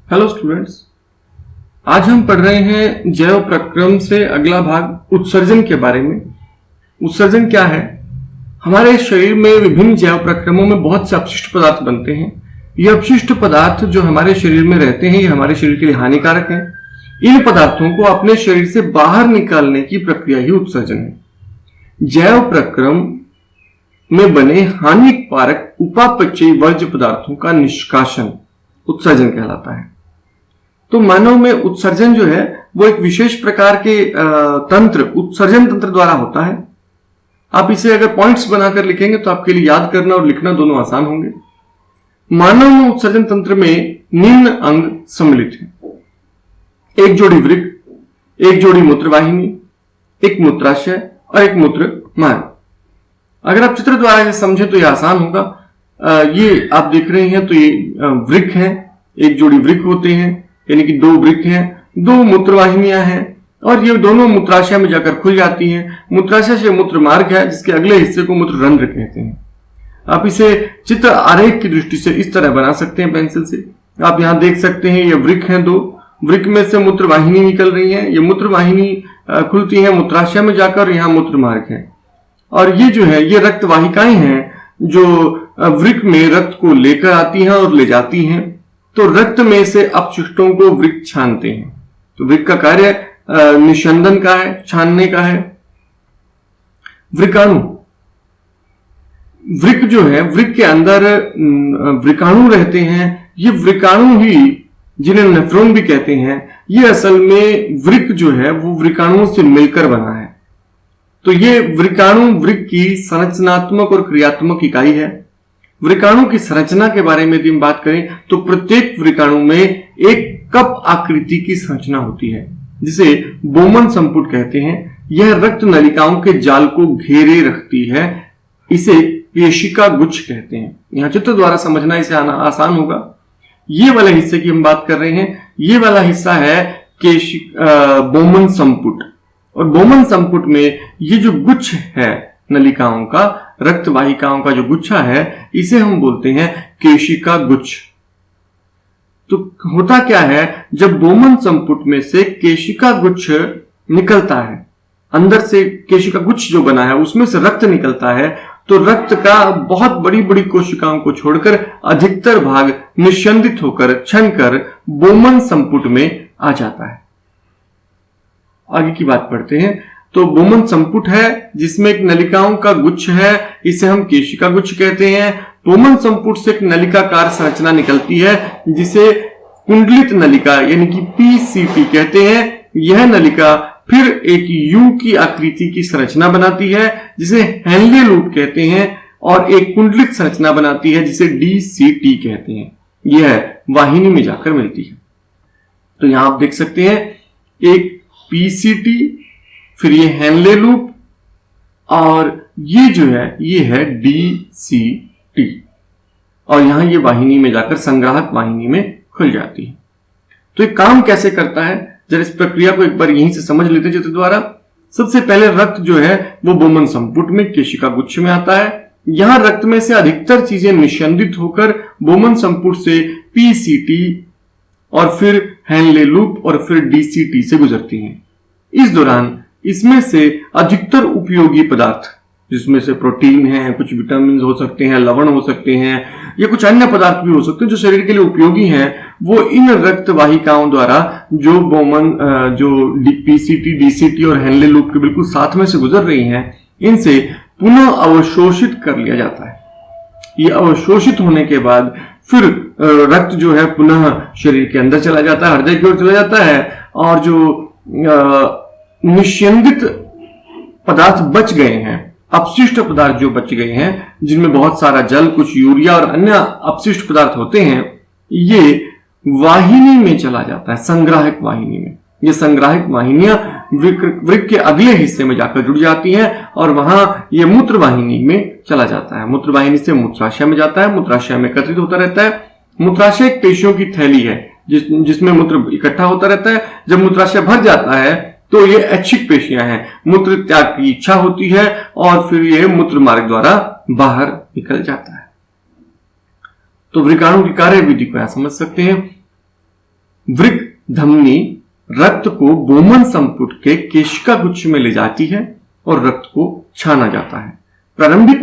Hello students, आज हम पढ़ रहे हैं जैव प्रक्रम से अगला भाग उत्सर्जन के बारे में। उत्सर्जन क्या है? हमारे शरीर में विभिन्न जैव प्रक्रमों में बहुत से अपशिष्ट पदार्थ बनते हैं। ये अपशिष्ट पदार्थ जो हमारे शरीर में रहते हैं, ये हमारे शरीर के लिए हानिकारक हैं। इन पदार्थों को अपने शरीर से बाहर निकालने की प्रक्रिया ही उत्सर्जन है। जैव प्रक्रम में बने हानिकारक उपापचयी वर्ज्य पदार्थों का निष्कासन उत्सर्जन कहलाता है। तो मानव में उत्सर्जन जो है वो एक विशेष प्रकार के तंत्र, उत्सर्जन तंत्र द्वारा होता है। आप इसे अगर पॉइंट्स बनाकर लिखेंगे तो आपके लिए याद करना और लिखना दोनों आसान होंगे। मानव में उत्सर्जन तंत्र में निम्न अंग सम्मिलित है: एक जोड़ी वृक्क, एक जोड़ी मूत्रवाहिनी, एक मूत्राशय और एक मूत्र मार्ग। अगर आप चित्र द्वारा इसे समझें तो यह आसान होगा। ये आप देख रहे हैं तो ये वृक्क है, एक जोड़ी वृक्क होते हैं, यानी कि दो वृक्क हैं, दो मूत्रवाहिनियां हैं और ये दोनों मूत्राशय में जाकर खुल जाती हैं। मूत्राशय से मूत्र मार्ग है, जिसके अगले हिस्से को मूत्र रंध्र कहते हैं। आप इसे चित्र आरेख की दृष्टि से इस तरह बना सकते हैं पेंसिल से। आप यहाँ देख सकते हैं ये वृक्क हैं, दो वृक्क में से मूत्रवाहिनी निकल रही है। ये मूत्रवाहिनी खुलती है मूत्राशय में जाकर, यहाँ मूत्र मार्ग है और ये जो है ये रक्त वाहिकाएं हैं जो वृक्क में रक्त को लेकर आती हैं और ले जाती हैं। तो रक्त में से अपशिष्टों को वृक्क छानते हैं। तो वृक्क का कार्य निस्यंदन का है, छानने का है। वृकाणु, वृक्क जो है, वृक्क के अंदर वृकाणु रहते हैं। ये वृकाणु ही, जिन्हें नेफ्रॉन भी कहते हैं, ये असल में वृक्क जो है वो वृकाणुओं से मिलकर बना है। तो ये वृकाणु वृक्क की संरचनात्मक और क्रियात्मक इकाई है। वृकाणु की संरचना के बारे में यदि हम बात करें तो प्रत्येक वृकाणु में एक कप आकृति की संरचना होती है, जिसे बोमन संपुट कहते हैं। यह रक्त नलिकाओं के जाल को घेरे रखती है। इसे केशिका गुच्छ कहते हैं। यहां चित्र द्वारा समझना इसे आसान होगा। ये वाले हिस्से की हम बात कर रहे हैं। ये वाला हिस्सा है बोमन संपुट, और बोमन संपुट में ये जो गुच्छ है नलिकाओं का, रक्त वाहिकाओं का जो गुच्छा है, इसे हम बोलते हैं केशिका गुच्छ। तो होता क्या है, जब बोमन संपुट में से केशिका गुच्छ निकलता है, अंदर से केशिका गुच्छ जो बना है उसमें से रक्त निकलता है, तो रक्त का बहुत बड़ी बड़ी कोशिकाओं को छोड़कर अधिकतर भाग निस्यंदित होकर, छनकर बोमन संपुट में आ जाता है। आगे की बात पढ़ते हैं। तो बोमन संपुट है जिसमें एक नलिकाओं का गुच्छ है, इसे हम केशिका गुच्छ कहते हैं। बोमन संपुट से एक नलिकाकार संरचना निकलती है जिसे कुंडलित नलिका यानी कि पीसीटी कहते हैं। यह नलिका फिर एक यू की आकृति की संरचना बनाती है जिसे हेनले लूप कहते हैं, और एक कुंडलित संरचना बनाती है जिसे डीसीटी कहते हैं। यह वाहिनी में जाकर मिलती है। तो यहां आप देख सकते हैं एक पीसीटी, फिर ये हेनले लूप, और ये जो है ये है डीसीटी, और यहां ये वाहिनी में जाकर संग्राहक वाहिनी में खुल जाती है। तो ये काम कैसे करता है, जरा इस प्रक्रिया को एक बार यहीं से समझ लेते हैं चित्र द्वारा। सबसे पहले रक्त जो है वो बोमन संपुट में केशिका गुच्छ में आता है। यहां रक्त में से अधिकतर चीजें निस्यंदित होकर बोमन संपुट से पीसीटी और फिर हेनले लूप और फिर डीसीटी से गुजरती हैं। इस दौरान इसमें से अधिकतर उपयोगी पदार्थ, जिसमें से प्रोटीन है, कुछ विटामिन हो सकते हैं, लवण हो सकते हैं, या कुछ अन्य पदार्थ भी हो सकते हैं जो शरीर के लिए उपयोगी हैं, वो इन रक्त वाहिकाओं द्वारा जो बोमन जो पीसीटी, डीसीटी और हेनले लूप के बिल्कुल साथ में से गुजर रही हैं, इनसे पुनः अवशोषित कर लिया जाता है। ये अवशोषित होने के बाद फिर रक्त जो है पुनः शरीर के अंदर चला जाता है, हृदय की ओर चला जाता है, और जो निस्यंदित पदार्थ बच गए हैं, अपशिष्ट पदार्थ जो बच गए हैं, जिनमें बहुत सारा जल, कुछ यूरिया और अन्य अपशिष्ट पदार्थ होते हैं, ये वाहिनी में चला जाता है, संग्राहक वाहिनी में। ये संग्राहक वाहिनियां वृक्क के अगले हिस्से में जाकर जुड़ जाती हैं और वहां ये मूत्र वाहिनी में चला जाता है। मूत्र वाहिनी से मूत्राशय में जाता है, मूत्राशय में एकत्रित होता रहता है। मूत्राशय एक पेशियों की थैली है जिसमें मूत्र इकट्ठा होता रहता है। जब मूत्राशय भर जाता है तो ये ऐच्छिक पेशियां हैं, मूत्र त्याग की इच्छा होती है और फिर ये मूत्र मार्ग द्वारा बाहर निकल जाता है। तो वृकाणु की कार्य विधि को यहां समझ सकते हैं। वृक्क धमनी रक्त को बोमन संपुट के केशिका गुच्छ में ले जाती है और रक्त को छाना जाता है। प्रारंभिक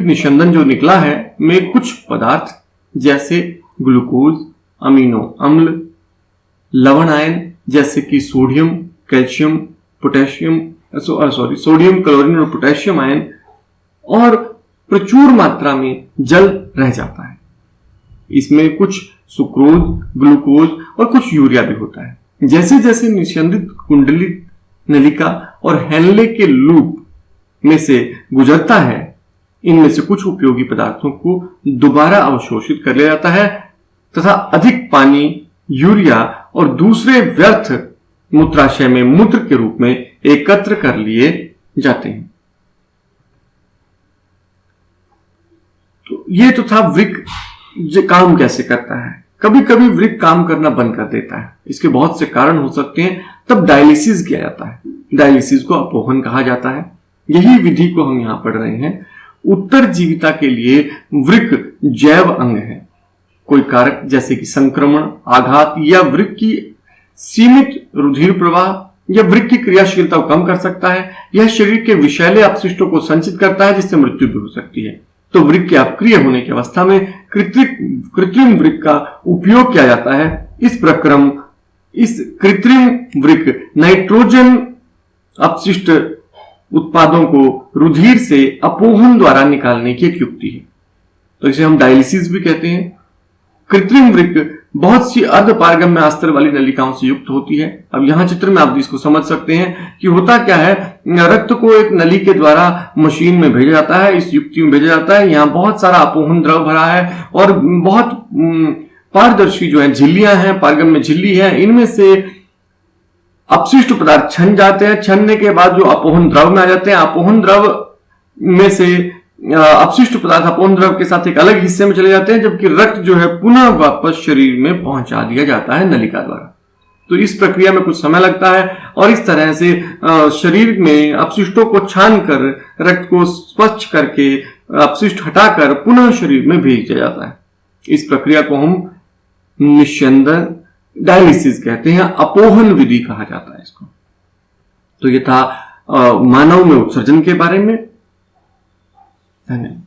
निस्यंदन जो निकला है में कुछ पदार्थ जैसे ग्लूकोज, अमीनो अम्ल, लवण आयन जैसे कि sodium, calcium, potassium, sodium, chlorine और पोटेशियम आयन और प्रचुर मात्रा में जल रह जाता है। इसमें कुछ सुक्रोज, ग्लूकोज और कुछ यूरिया भी होता है। जैसे जैसे निस्यंदित कुंडली नलिका और हेनले के लूप में से गुजरता है, इनमें से कुछ उपयोगी पदार्थों को दोबारा अवशोषित कर लिया जाता है तथा अधिक पानी, यूरिया और दूसरे व्यर्थ मूत्राशय में मूत्र के रूप में एकत्र कर लिए जाते हैं। तो ये तो था वृक्क काम कैसे करता है। कभी कभी वृक्क काम करना बंद कर देता है, इसके बहुत से कारण हो सकते हैं। तब डायलिसिस किया जाता है। डायलिसिस को अपोहन कहा जाता है। यही विधि को हम यहां पढ़ रहे हैं। उत्तरजीविता के लिए वृक्क जैव अंग है। कोई कारक जैसे कि संक्रमण, आघात या वृक्क की सीमित रुधिर प्रवाह या वृक्क की क्रियाशीलता को कम कर सकता है। यह शरीर के विषैले अपशिष्टों को संचित करता है, जिससे मृत्यु भी हो सकती है। तो वृक्क के अक्रिय होने की अवस्था में कृत्रिम वृक्क का उपयोग किया जाता है। इस कृत्रिम वृक्क नाइट्रोजन अपशिष्ट उत्पादों को रुधिर से अपोहन द्वारा निकालने की एक युक्ति है, तो इसे हम डायलिसिस भी कहते हैं। कृत्रिम वृक्क बहुत सी अर्धपारगम्य अस्तर वाली नलिकाओं से युक्त होती है। अब यहां चित्र में आप इसको समझ सकते हैं कि होता क्या है। रक्त को एक नली के द्वारा मशीन में भेजा जाता है, इस युक्ति में भेजा जाता है। यहाँ बहुत सारा अपोहन द्रव भरा है और बहुत पारदर्शी जो है झिल्लियां हैं, पारगम्य झिल्ली है। इनमें से अपशिष्ट पदार्थ छन जाते हैं। छनने के बाद जो अपोहन द्रव में आ जाते हैं, अपोहन द्रव में से अपशिष्ट पदार्थ अपोहन द्रव के साथ एक अलग हिस्से में चले जाते हैं, जबकि रक्त जो है पुनः वापस शरीर में पहुंचा दिया जाता है नलिका द्वारा। तो इस प्रक्रिया में कुछ समय लगता है और इस तरह से शरीर में अपशिष्टों को छान कर रक्त को स्वच्छ करके अपशिष्ट हटाकर पुनः शरीर में भेज दिया जाता है। इस प्रक्रिया को हम निस्यंदन डायलिसिस कहते हैं, अपोहन विधि कहा जाता है इसको। तो ये था मानव में उत्सर्जन के बारे में। धन्यवाद।